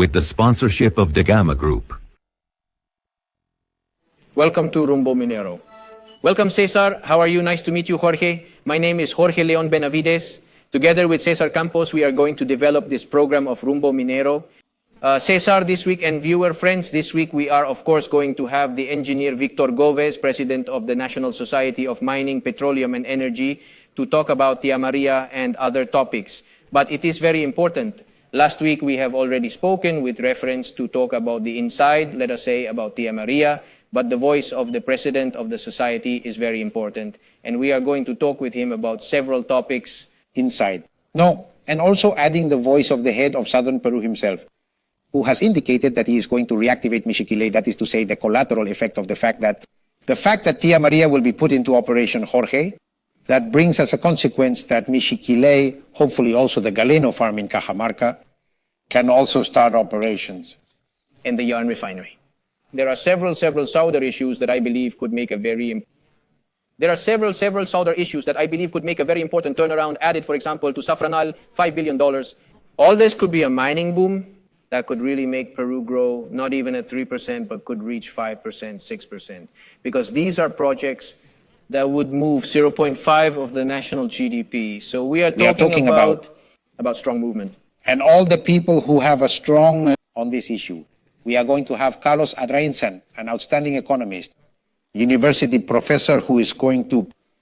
with the sponsorship of the Gama Group. Welcome to Rumbo Minero. Welcome, Cesar. How are you? Nice to meet you, Jorge. My name is Jorge Leon Benavides. Together with Cesar Campos, we are going to develop this program of Rumbo Minero. Cesar, this week, and viewer friends, this week we are, of course, going to have the engineer Víctor Gobitz, President of the National Society of Mining, Petroleum and Energy, to talk about Tía María and other topics. But it is very important. Last week we have already spoken with reference to talk about the inside, let us say about Tía María, but the voice of the President of the Society is very important. And we are going to talk with him about several topics. Inside. No, and also adding the voice of the head of Southern Peru himself, who has indicated that he is going to reactivate Michiquillay, that is to say the collateral effect of the fact that Tía María will be put into operation, Jorge, that brings as a consequence that Michiquillay, hopefully also the Galeno farm in Cajamarca, can also start operations. And the yarn refinery. There are several Southern issues that I believe could make a very important turnaround added, for example, to Safranal, $5 billion. All this could be a mining boom that could really make Peru grow, not even at 3%, but could reach 5%, 6%. Because these are projects that would move 0.5 of the national GDP. So we are talking about strong movement. And all the people who have a strong on this issue. We are going to have Carlos Adrianzén, an outstanding economist, university professor who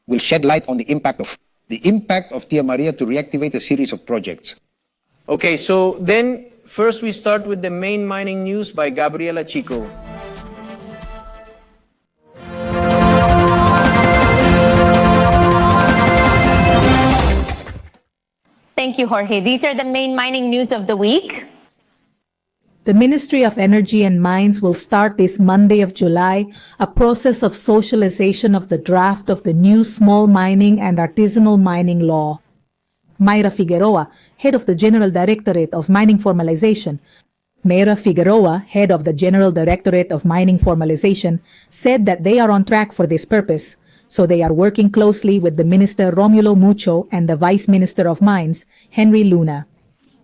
will shed light on the impact of Tía María to reactivate a series of projects. Okay, so then first we start with the main mining news by Gabriela Chico. Thank you, Jorge. These are the main mining news of the week. The Ministry of Energy and Mines will start this Monday of July a process of socialization of the draft of the new Small Mining and Artisanal Mining Law. Mayra Figueroa, head of the General Directorate of Mining Formalization, said that they are on track for this purpose, so they are working closely with the Minister Romulo Mucho and the Vice Minister of Mines, Henry Luna.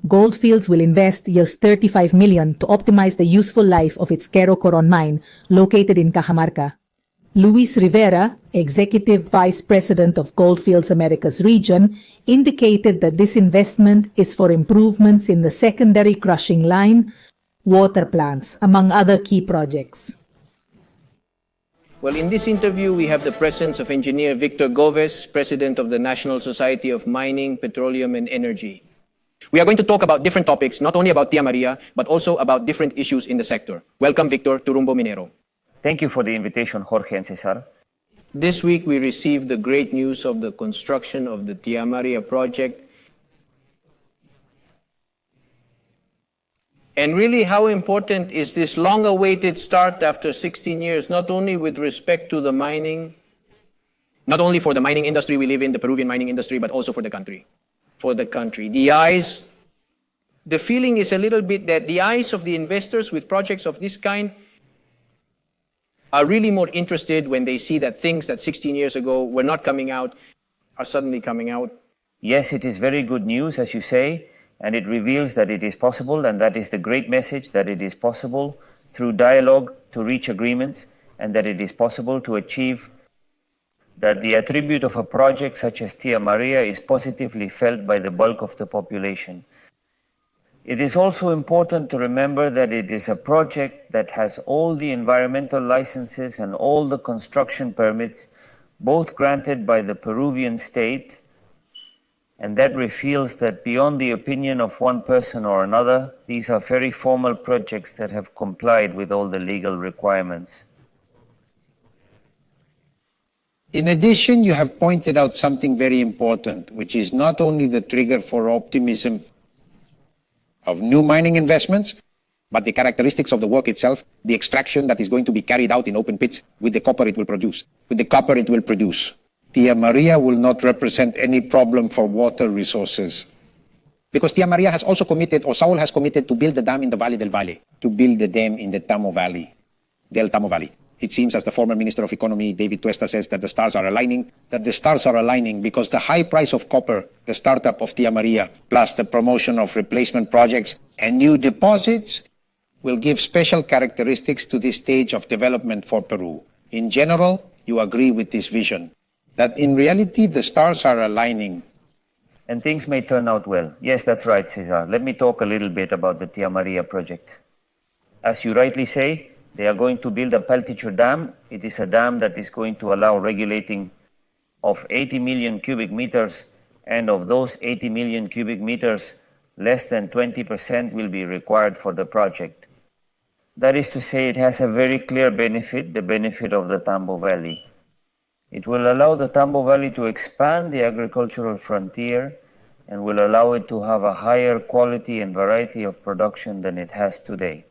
Goldfields will invest just $35 million to optimize the useful life of its Quero Coron mine, located in Cajamarca. Luis Rivera, Executive Vice President of Goldfields Americas region, indicated that this investment is for improvements in the secondary crushing line, water plants, among other key projects. Well, in this interview, we have the presence of engineer Víctor Gobitz, President of the National Society of Mining, Petroleum and Energy. We are going to talk about different topics, not only about Tía María, but also about different issues in the sector. Welcome, Victor, to Rumbo Minero. Thank you for the invitation, Jorge and Cesar. This week, we received the great news of the construction of the Tía María Project. And really, how important is this long-awaited start after 16 years, not only with respect to the mining, not only for the mining industry we live in, the Peruvian mining industry, but also for the country. The feeling is a little bit that the eyes of the investors with projects of this kind are really more interested when they see that things that 16 years ago were not coming out are suddenly coming out. Yes, it is very good news, as you say, and it reveals that it is possible, and that is the great message, that it is possible through dialogue to reach agreements, and that it is possible to achieve that the attribute of a project such as Tía María is positively felt by the bulk of the population. It is also important to remember that it is a project that has all the environmental licenses and all the construction permits, both granted by the Peruvian state, and that reveals that beyond the opinion of one person or another, these are very formal projects that have complied with all the legal requirements. In addition, you have pointed out something very important, which is not only the trigger for optimism of new mining investments, but the characteristics of the work itself, the extraction that is going to be carried out in open pits with the copper it will produce. Tía María will not represent any problem for water resources. Because Tía María has also committed, or Saul has committed, to build the dam in the Valle del Valle, to build the dam in the Tamo Valley, Del Tamo Valley. It seems, as the former Minister of Economy, David Tuesta, says, that the stars are aligning, because the high price of copper, the startup of Tía María, plus the promotion of replacement projects and new deposits, will give special characteristics to this stage of development for Peru. In general, you agree with this vision, that in reality the stars are aligning. And things may turn out well. Yes, that's right, Cesar. Let me talk a little bit about the Tía María project. As you rightly say, they are going to build a Pelticher dam. It is a dam that is going to allow regulating of 80 million cubic meters, and of those 80 million cubic meters, less than 20% will be required for the project. That is to say, it has a very clear benefit, the benefit of the Tambo Valley. It will allow the Tambo Valley to expand the agricultural frontier and will allow it to have a higher quality and variety of production than it has today.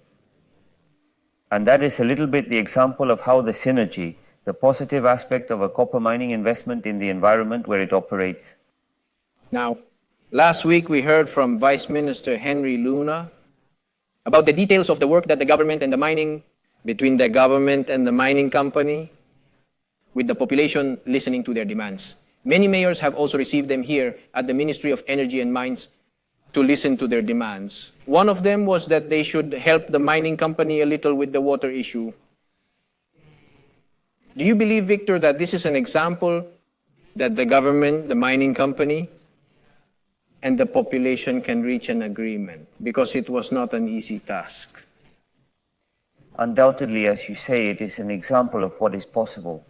And that is a little bit the example of how the synergy, the positive aspect of a copper mining investment in the environment where it operates. Now, last week we heard from Vice Minister Henry Luna about the details of the work that the government and the mining, between the government and the mining company, with the population listening to their demands. Many mayors have also received them here at the Ministry of Energy and Mines to listen to their demands. One of them was that they should help the mining company a little with the water issue. Do you believe, Victor, that this is an example that the government, the mining company, and the population can reach an agreement? Because it was not an easy task. Undoubtedly, as you say, it is an example of what is possible.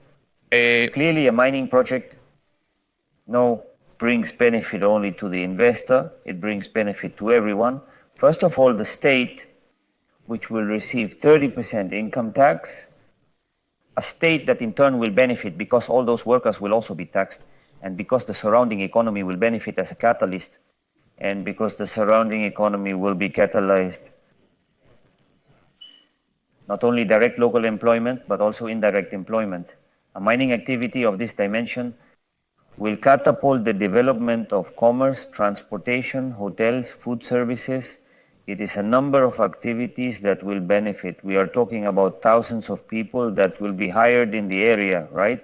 Clearly, a mining project brings benefit only to the investor, it brings benefit to everyone. First of all, the state, which will receive 30% income tax, a state that in turn will benefit because all those workers will also be taxed, and because the surrounding economy will benefit as a catalyst, and because the surrounding economy will be catalyzed. Not only direct local employment, but also indirect employment. A mining activity of this dimension will catapult the development of commerce, transportation, hotels, food services. It is a number of activities that will benefit. We are talking about thousands of people that will be hired in the area, right?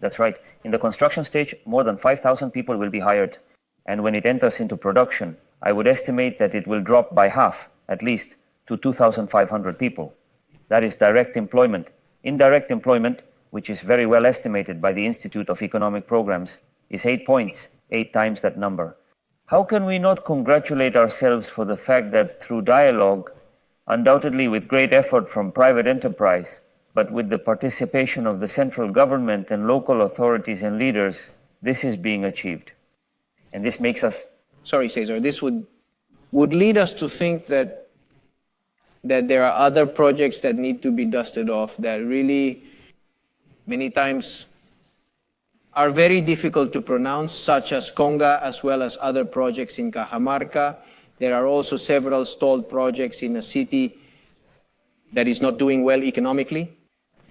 That's right. In the construction stage, more than 5,000 people will be hired. And when it enters into production, I would estimate that it will drop by half, at least, to 2,500 people. That is direct employment. Indirect employment, which is very well estimated by the Institute of Economic Programs, is 8 points, 8 times that number. How can we not congratulate ourselves for the fact that through dialogue, undoubtedly with great effort from private enterprise, but with the participation of the central government and local authorities and leaders, this is being achieved. And this makes us... Sorry, Cesar, this would lead us to think that there are other projects that need to be dusted off that really, many times, are very difficult to pronounce, such as Conga, as well as other projects in Cajamarca. There are also several stalled projects in a city that is not doing well economically.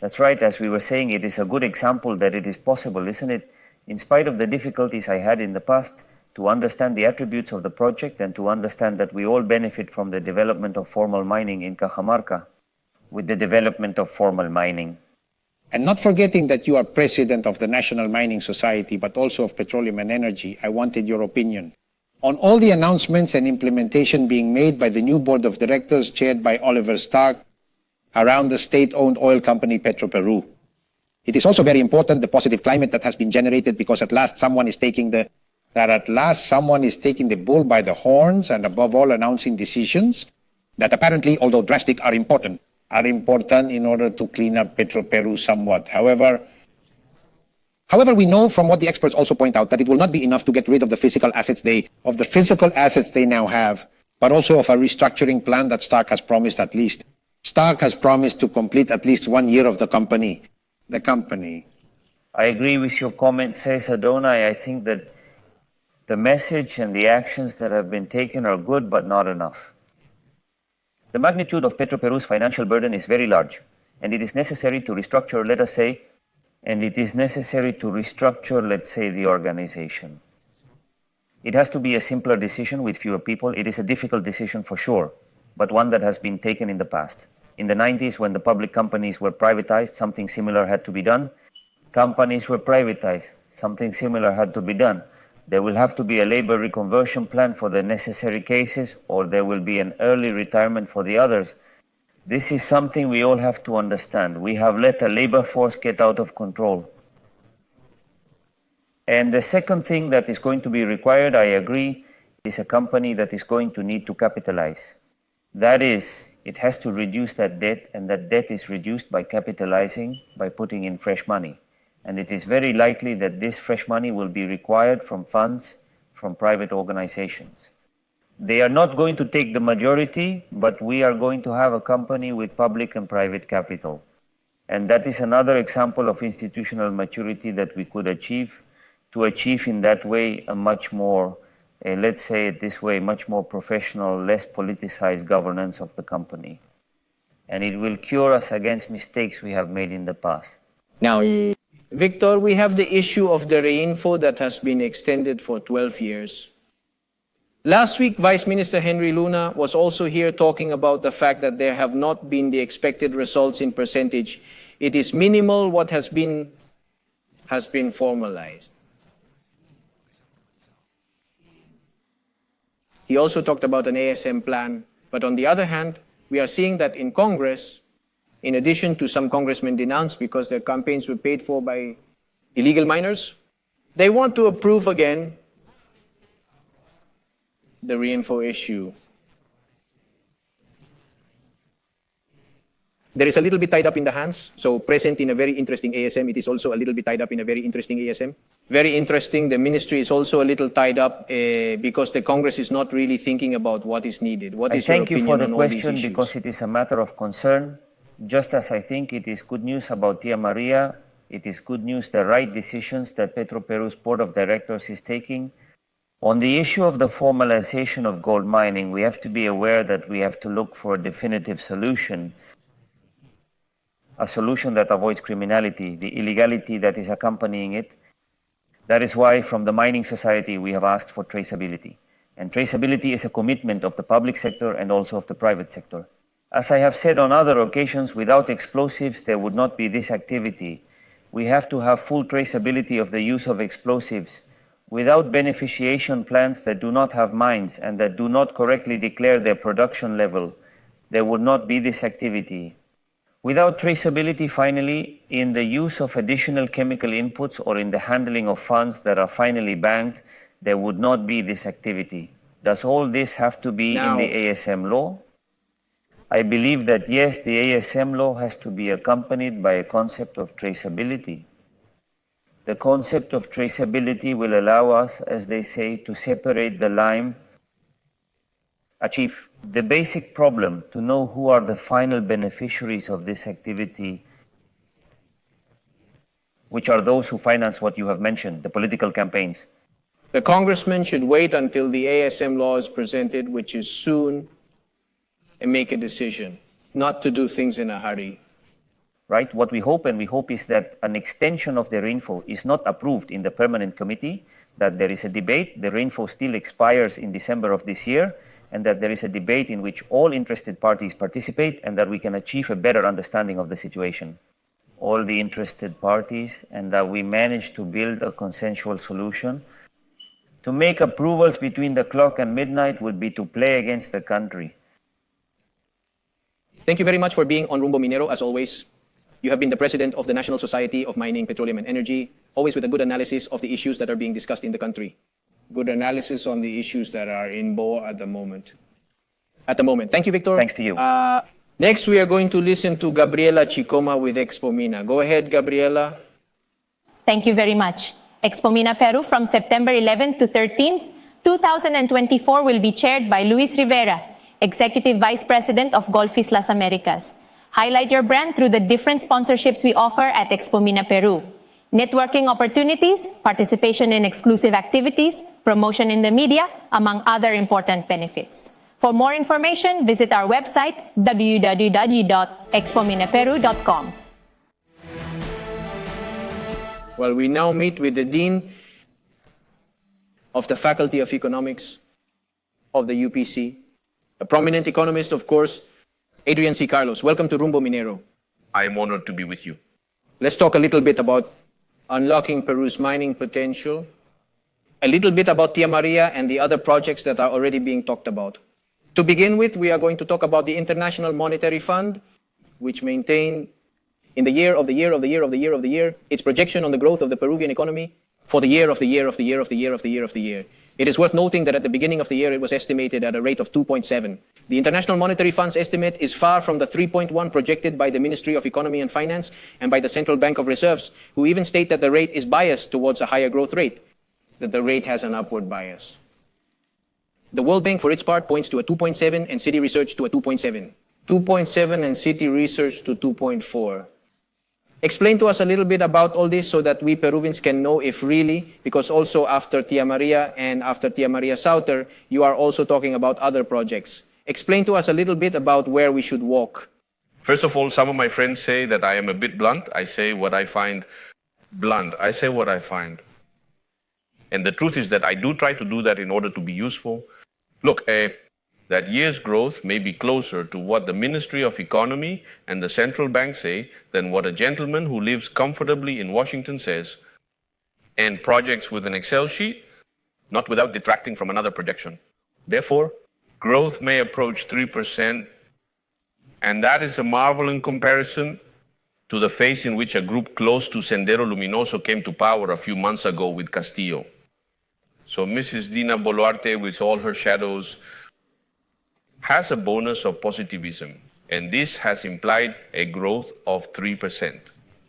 That's right. As we were saying, it is a good example that it is possible, isn't it? In spite of the difficulties I had in the past, to understand the attributes of the project and to understand that we all benefit from the development of formal mining in Cajamarca with the development of formal mining. And not forgetting that you are president of the National Mining Society, but also of Petroleum and Energy, I wanted your opinion on all the announcements and implementation being made by the new board of directors chaired by Oliver Stark around the state-owned oil company Petroperu. It is also very important, the positive climate that has been generated, because at last someone is taking the bull by the horns and above all announcing decisions that apparently, although drastic, are important in order to clean up Petroperu somewhat. However, we know from what the experts also point out that it will not be enough to get rid of the physical assets they now have, but also of a restructuring plan that Stark has promised at least. Stark has promised to complete at least 1 year of the company. I agree with your comment, Cesar Donai. I think that the message and the actions that have been taken are good, but not enough. The magnitude of Petroperu's financial burden is very large, and it is necessary to restructure, let's say, the organization. It has to be a simpler decision with fewer people. It is a difficult decision for sure, but one that has been taken in the past. In the 90s, when the public companies were privatized, something similar had to be done. Companies were privatized, something similar had to be done. There will have to be a labor reconversion plan for the necessary cases, or there will be an early retirement for the others. This is something we all have to understand. We have let a labor force get out of control. And the second thing that is going to be required, I agree, is a company that is going to need to capitalize. That is, it has to reduce that debt, and that debt is reduced by capitalizing, by putting in fresh money. And it is very likely that this fresh money will be required from funds from private organizations. They are not going to take the majority, but we are going to have a company with public and private capital. And that is another example of institutional maturity that we could achieve, to achieve in that way a much more, let's say it this way, much more professional, less politicized governance of the company. And it will cure us against mistakes we have made in the past. Now, Victor, we have the issue of the reinfo that has been extended for 12 years. Last week, Vice Minister Henry Luna was also here talking about the fact that there have not been the expected results in percentage. It is minimal what has been formalized. He also talked about an ASM plan, but on the other hand, we are seeing that in Congress, in addition to some congressmen denounced because their campaigns were paid for by illegal miners, they want to approve again the reinfo issue. There is a little bit tied up in the hands, so present in a very interesting ASM, it is also a little bit tied up in a very interesting ASM. Very interesting, the ministry is also a little tied up because the Congress is not really thinking about what is needed. What is your opinion on all these issues? Thank you for the question, because it is a matter of concern. Just as I think it is good news about Tía María, it is good news the right decisions that Petroperu's board of directors is taking. On the issue of the formalization of gold mining, we have to be aware that we have to look for a definitive solution, a solution that avoids criminality, the illegality that is accompanying it. That is why from the mining society we have asked for traceability. And traceability is a commitment of the public sector and also of the private sector. As I have said on other occasions, without explosives there would not be this activity. We have to have full traceability of the use of explosives. Without beneficiation plants that do not have mines and that do not correctly declare their production level, there would not be this activity. Without traceability, finally, in the use of additional chemical inputs or in the handling of funds that are finally banked, there would not be this activity. Does all this have to be in the ASM law? I believe that yes, the ASM law has to be accompanied by a concept of traceability. The concept of traceability will allow us, as they say, to separate the lime, achieve the basic problem, to know who are the final beneficiaries of this activity, which are those who finance what you have mentioned, the political campaigns. The congressman should wait until the ASM law is presented, which is soon, and make a decision, not to do things in a hurry. Right? What we hope, is that an extension of the reinfo is not approved in the permanent committee, that there is a debate, the reinfo still expires in December of this year, and that there is a debate in which all interested parties participate and that we can achieve a better understanding of the situation. All the interested parties, and that we manage to build a consensual solution. To make approvals between the clock and midnight would be to play against the country. Thank you very much for being on Rumbo Minero, as always. You have been the president of the National Society of Mining, Petroleum and Energy, always with a good analysis of the issues that are being discussed in the country. Good analysis on the issues that are in BOA at the moment. Thank you, Victor. Thanks to you. Next, we are going to listen to Gabriela Chicoma with Expomina. Go ahead, Gabriela. Thank you very much. Expomina Peru from September 11th to 13th, 2024 will be chaired by Luis Rivera, Executive Vice President of Golfis Las Americas. Highlight your brand through the different sponsorships we offer at Expomina Peru. Networking opportunities, participation in exclusive activities, promotion in the media, among other important benefits. For more information, visit our website, www.expominaperu.com. Well, we now meet with the Dean of the Faculty of Economics of the UPC, a prominent economist, of course, Adrian C. Carlos. Welcome to Rumbo Minero. I am honored to be with you. Let's talk a little bit about unlocking Peru's mining potential a little bit about Tía María and the other projects that are already being talked about. To begin with, we are going to talk about the International Monetary Fund, which maintained in the year of the year of the year of the year of the year its projection on the growth of the Peruvian economy for the year of the year of the year of the year of the year of the year. It is worth noting that at the beginning of the year, it was estimated at a rate of 2.7. The International Monetary Fund's estimate is far from the 3.1 projected by the Ministry of Economy and Finance and by the Central Bank of Reserves, who even state that the rate is biased towards a higher growth rate, that the rate has an upward bias. The World Bank, for its part, points to a 2.7 and City Research to a 2.7. 2.7 and City Research to 2.4. Explain to us a little bit about all this so that we Peruvians can know if really, because also after Tía María and after Tía María Sauter, you are also talking about other projects. Explain to us a little bit about where we should walk. First of all, some of my friends say that I am a bit blunt. I say what I find blunt. I say what I find. And the truth is that I do try to do that in order to be useful. Look, that year's growth may be closer to what the Ministry of Economy and the Central Bank say than what a gentleman who lives comfortably in Washington says, and projects with an Excel sheet, not without detracting from another projection. Therefore, growth may approach 3%, and that is a marvel in comparison to the phase in which a group close to Sendero Luminoso came to power a few months ago with Castillo. So Mrs. Dina Boluarte, with all her shadows, has a bonus of positivism, and this has implied a growth of 3%,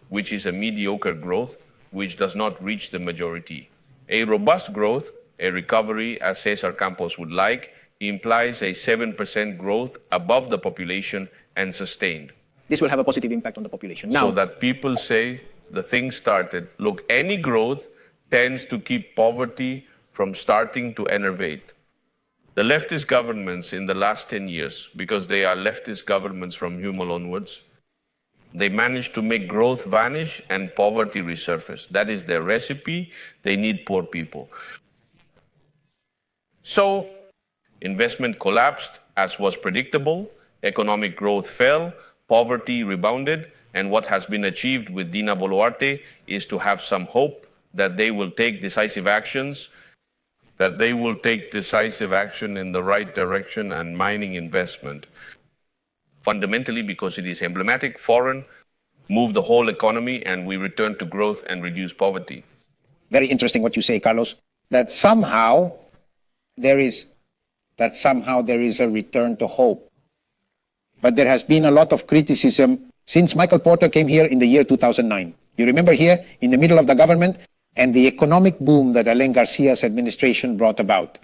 which is a mediocre growth which does not reach the majority. A robust growth, a recovery, as Cesar Campos would like, implies a 7% growth above the population and sustained. This will have a positive impact on the population. Now, so that people say the thing started. Look, any growth tends to keep poverty from starting to enervate. The leftist governments in the last 10 years, because they are leftist governments from Hummel onwards, they managed to make growth vanish and poverty resurface. That is their recipe. They need poor people. So, investment collapsed, as was predictable. Economic growth fell, poverty rebounded, and what has been achieved with Dina Boluarte is to have some hope that they will take decisive actions, that they will take decisive action in the right direction and mining investment. Fundamentally, because it is emblematic, foreign, move the whole economy, and we return to growth and reduce poverty. Very interesting what you say, Carlos, that somehow there is a return to hope. But there has been a lot of criticism since Michael Porter came here in the year 2009. You remember here, in the middle of the government, and the economic boom that Alain Garcia's administration brought about,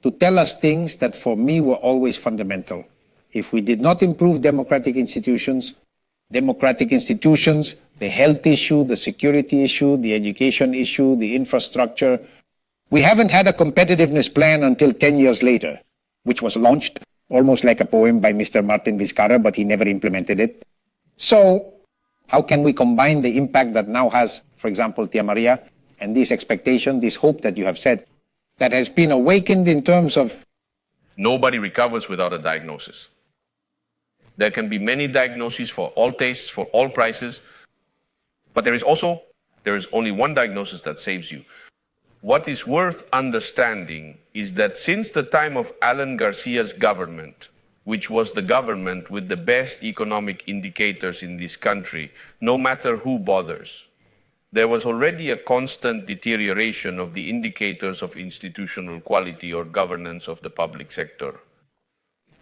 to tell us things that for me were always fundamental. If we did not improve democratic institutions, the health issue, the security issue, the education issue, the infrastructure, we haven't had a competitiveness plan until 10 years later, which was launched almost like a poem by Mr. Martin Vizcarra, but he never implemented it. So how can we combine the impact that now has, for example, Tía María, and this expectation, this hope that you have said, that has been awakened in terms of... Nobody recovers without a diagnosis. There can be many diagnoses for all tastes, for all prices, but there is only one diagnosis that saves you. What is worth understanding is that since the time of Alan Garcia's government, which was the government with the best economic indicators in this country, no matter who bothers, there was already a constant deterioration of the indicators of institutional quality or governance of the public sector.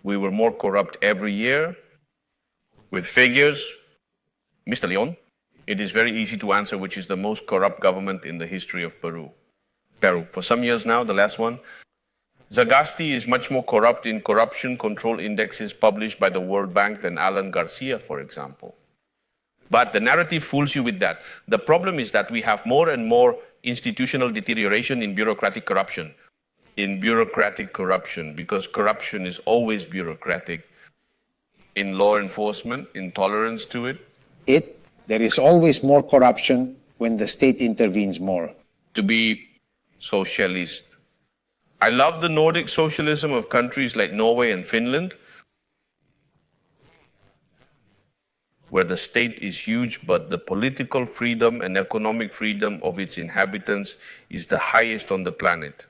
We were more corrupt every year. With figures, Mr. Leon, it is very easy to answer which is the most corrupt government in the history of Peru. For some years now, the last one, Sagasti is much more corrupt in corruption control indexes published by the World Bank than Alan Garcia, for example. But the narrative fools you with that. The problem is that we have more and more institutional deterioration in bureaucratic corruption. Because corruption is always bureaucratic. In law enforcement, intolerance to it. There is always more corruption when the state intervenes more. To be socialist. I love the Nordic socialism of countries like Norway and Finland. where the state is huge, but the political freedom and economic freedom of its inhabitants is the highest on the planet.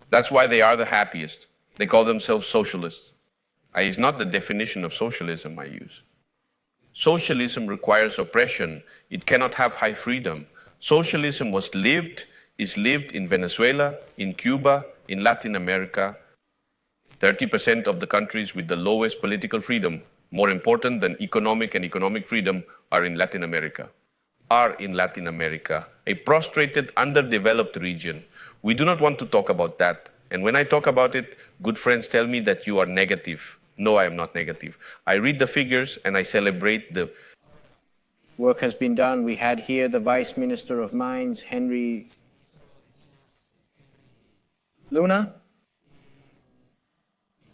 That's why they are the happiest. They call themselves socialists. It's not the definition of socialism I use. Socialism requires oppression. It cannot have high freedom. Socialism is lived in Venezuela, in Cuba, in Latin America. 30% of the countries with the lowest political freedom, more important than economic freedom, are in Latin America. A prostrated, underdeveloped region. We do not want to talk about that. And when I talk about it, good friends tell me that you are negative. No, I am not negative. I read the figures and I celebrate the work has been done. We had here the Vice Minister of Mines, Henry Luna,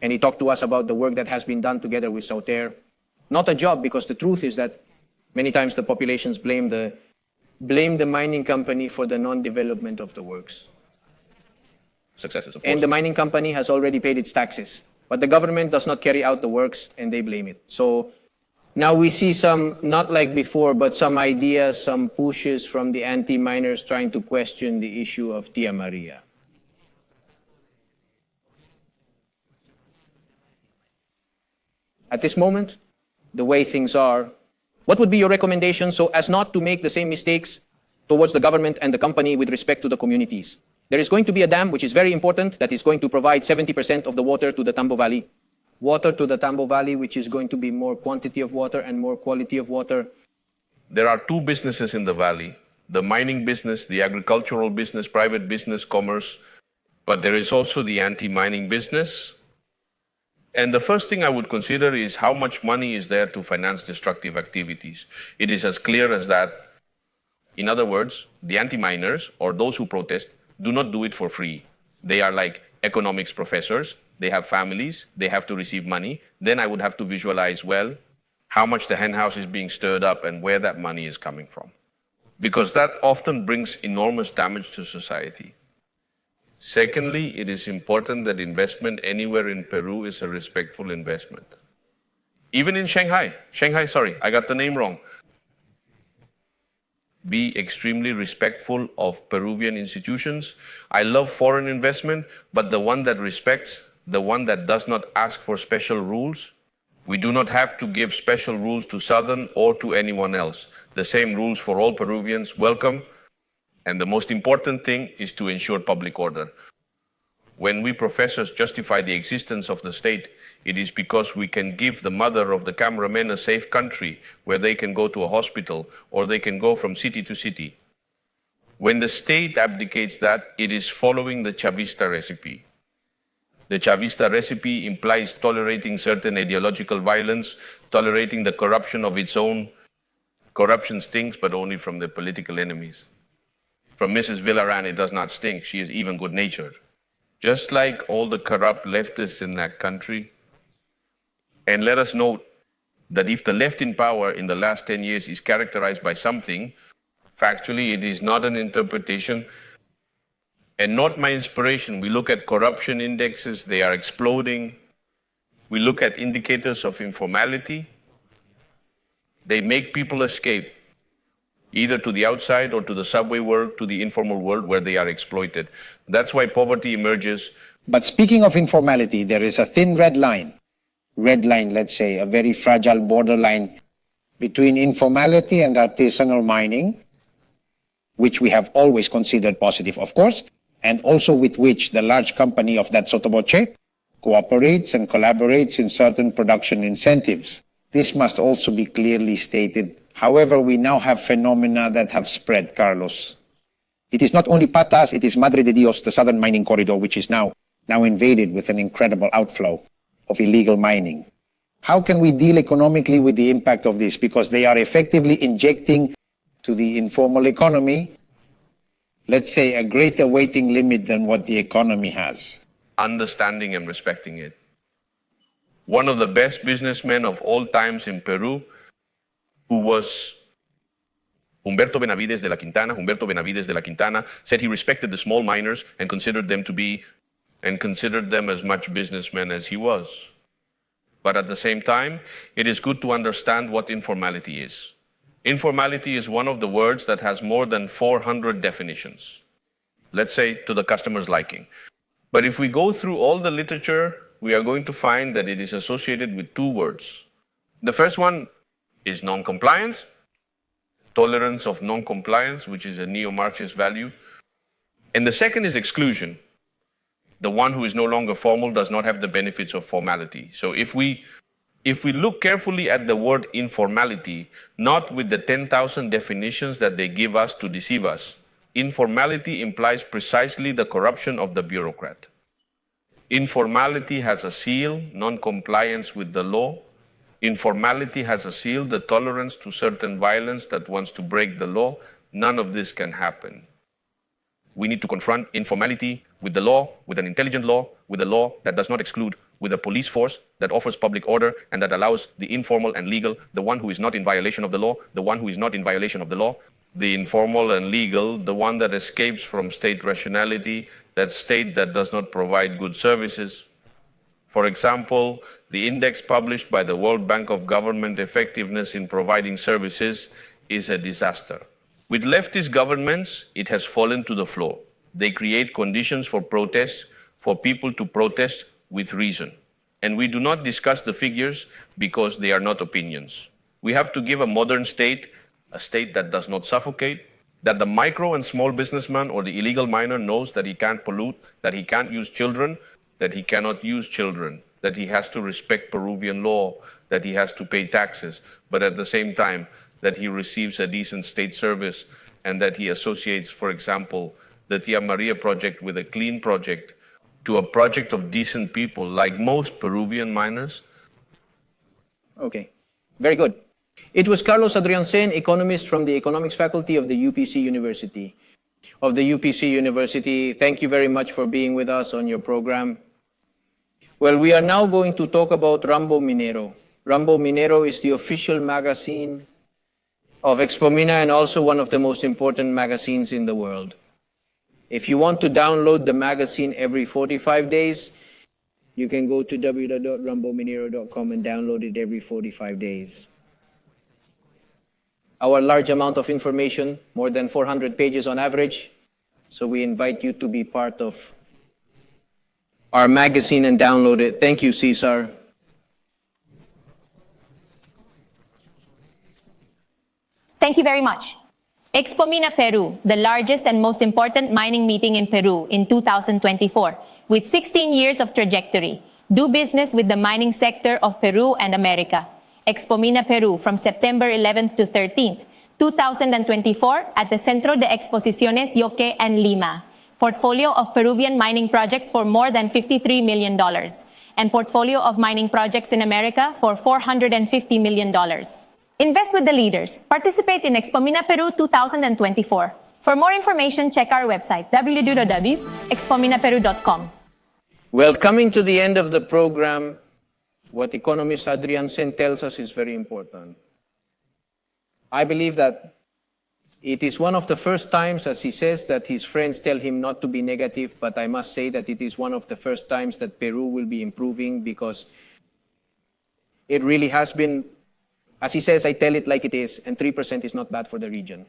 and he talked to us about the work that has been done together with Sauter. Not a job, because the truth is that many times the populations blame the mining company for the non-development of the works. successes, of course. And the mining company has already paid its taxes, but the government does not carry out the works and they blame it. So now we see some, not like before, but some ideas, some pushes from the anti-miners trying to question the issue of Tía María. At this moment, the way things are, what would be your recommendation so as not to make the same mistakes towards the government and the company with respect to the communities? There is going to be a dam, which is very important, that is going to provide 70% of the water to the Tambo Valley. Water to the Tambo Valley, which is going to be more quantity of water and more quality of water. There are two businesses in the valley, the mining business, the agricultural business, private business, commerce, but there is also the anti-mining business. And the first thing I would consider is how much money is there to finance destructive activities. It is as clear as that. In other words, the anti-miners, or those who protest, do not do it for free. They are like economics professors. They have families. They have to receive money. Then I would have to visualize, well, how much the henhouse is being stirred up and where that money is coming from. Because that often brings enormous damage to society. Secondly, it is important that investment anywhere in Peru is a respectful investment. Even in Shanghai, I got the name wrong. Be extremely respectful of Peruvian institutions. I love foreign investment, but the one that respects, the one that does not ask for special rules. We do not have to give special rules to Southern or to anyone else. The same rules for all Peruvians, welcome. And the most important thing is to ensure public order. When we professors justify the existence of the state, it is because we can give the mother of the cameraman a safe country where they can go to a hospital or they can go from city to city. When the state abdicates that, it is following the Chavista recipe. The Chavista recipe implies tolerating certain ideological violence, tolerating the corruption of its own. Corruption stinks, but only from the political enemies. From Mrs. Villaran, it does not stink. She is even good-natured. Just like all the corrupt leftists in that country. And let us note that if the left in power in the last 10 years is characterized by something, factually it is not an interpretation and not my inspiration. We look at corruption indexes, they are exploding. We look at indicators of informality. They make people escape, either to the outside or to the subway world, to the informal world where they are exploited. That's why poverty emerges. But speaking of informality, there is a thin red line, let's say, a very fragile borderline between informality and artisanal mining, which we have always considered positive, of course, and also with which the large company of that Sotoboche cooperates and collaborates in certain production incentives. This must also be clearly stated. However, we now have phenomena that have spread, Carlos. It is not only Patas, it is Madre de Dios, the southern mining corridor, which is now invaded with an incredible outflow of illegal mining. How can we deal economically with the impact of this? Because they are effectively injecting to the informal economy, let's say, a greater weighting limit than what the economy has. Understanding and respecting it. One of the best businessmen of all times in Peru, who was Humberto Benavides de la Quintana, said he respected the small miners and considered them as much businessmen as he was. But at the same time, it is good to understand what informality is. Informality is one of the words that has more than 400 definitions, let's say to the customer's liking. But if we go through all the literature, we are going to find that it is associated with two words. The first one is non-compliance, tolerance of non-compliance, which is a neo-Marxist value. And the second is exclusion. The one who is no longer formal does not have the benefits of formality. So if we look carefully at the word informality, not with the 10,000 definitions that they give us to deceive us, informality implies precisely the corruption of the bureaucrat. Informality has a seal, non-compliance with the law. Informality has a seal, the tolerance to certain violence that wants to break the law. None of this can happen. We need to confront informality with the law, with an intelligent law, with a law that does not exclude, with a police force that offers public order and that allows the informal and legal, the one who is not in violation of the law, the one who is not in violation of the law, the informal and legal, the one that escapes from state rationality, that state that does not provide good services. For example, the index published by the World Bank of Government Effectiveness in Providing Services is a disaster. With leftist governments, it has fallen to the floor. They create conditions for protest, for people to protest with reason. And we do not discuss the figures because they are not opinions. We have to give a modern state, a state that does not suffocate, that the micro and small businessman or the illegal miner knows that he can't pollute, that he can't use children, that he cannot use children, that he has to respect Peruvian law, that he has to pay taxes, but at the same time, that he receives a decent state service and that he associates, for example, the Tía María Project with a clean project to a project of decent people like most Peruvian miners. Okay, very good. It was Carlos Adrianzén, economist from the economics faculty of the UPC University. Thank you very much for being with us on your program. Well, we are now going to talk about Rumbo Minero. Rumbo Minero is the official magazine of Expomina and also one of the most important magazines in the world. If you want to download the magazine every 45 days, you can go to www.rumbominero.com and download it every 45 days. Our large amount of information, more than 400 pages on average, so we invite you to be part of our magazine and download it. Thank you, Cesar. Thank you very much. Expomina Peru, the largest and most important mining meeting in Peru in 2024, with 16 years of trajectory. Do business with the mining sector of Peru and America. Expomina Peru from September 11th to 13th, 2024 at the Centro de Exposiciones Yoque and Lima. Portfolio of Peruvian mining projects for more than $53 million and portfolio of mining projects in America for $450 million. Invest with the leaders. Participate in Expomina Peru 2024. For more information, check our website, www.expominaperu.com. Well, coming to the end of the program, what economist Adrianzén tells us is very important. I believe that it is one of the first times, as he says, that his friends tell him not to be negative, but I must say that it is one of the first times that Peru will be improving because it really has been, as he says, I tell it like it is, and 3% is not bad for the region.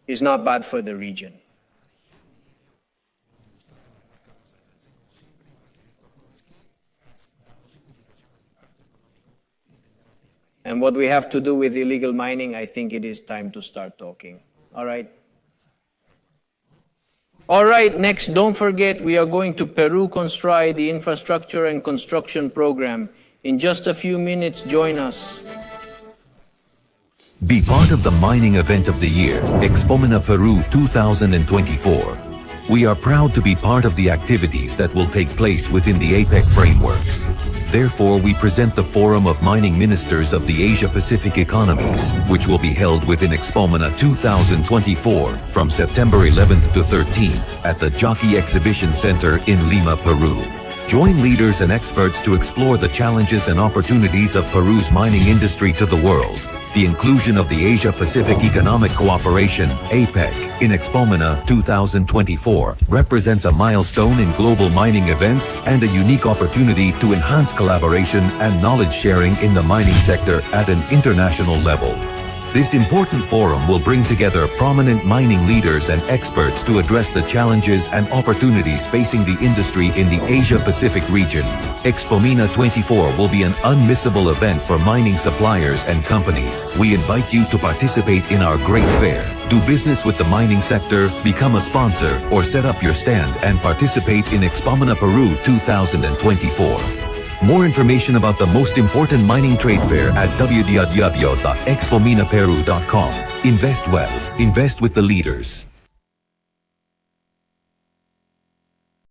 It's not bad for the region. And what we have to do with illegal mining, I think it is time to start talking. All right. All right, next, don't forget, we are going to Peru Construy, the infrastructure and construction program. In just a few minutes, join us. Be part of the mining event of the year, Expomina Peru 2024. We are proud to be part of the activities that will take place within the APEC framework. Therefore, we present the Forum of Mining Ministers of the Asia-Pacific Economies, which will be held within Expomina 2024 from September 11th to 13th at the Jockey Exhibition Center in Lima, Peru. Join leaders and experts to explore the challenges and opportunities of Peru's mining industry to the world. The inclusion of the Asia-Pacific Economic Cooperation, APEC, in Expomina 2024 represents a milestone in global mining events and a unique opportunity to enhance collaboration and knowledge sharing in the mining sector at an international level. This important forum will bring together prominent mining leaders and experts to address the challenges and opportunities facing the industry in the Asia-Pacific region. Expomina 24 will be an unmissable event for mining suppliers and companies. We invite you to participate in our great fair. Do business with the mining sector, become a sponsor, or set up your stand and participate in Expomina Peru 2024. More information about the most important mining trade fair at www.expominaperu.com. Invest well. Invest with the leaders.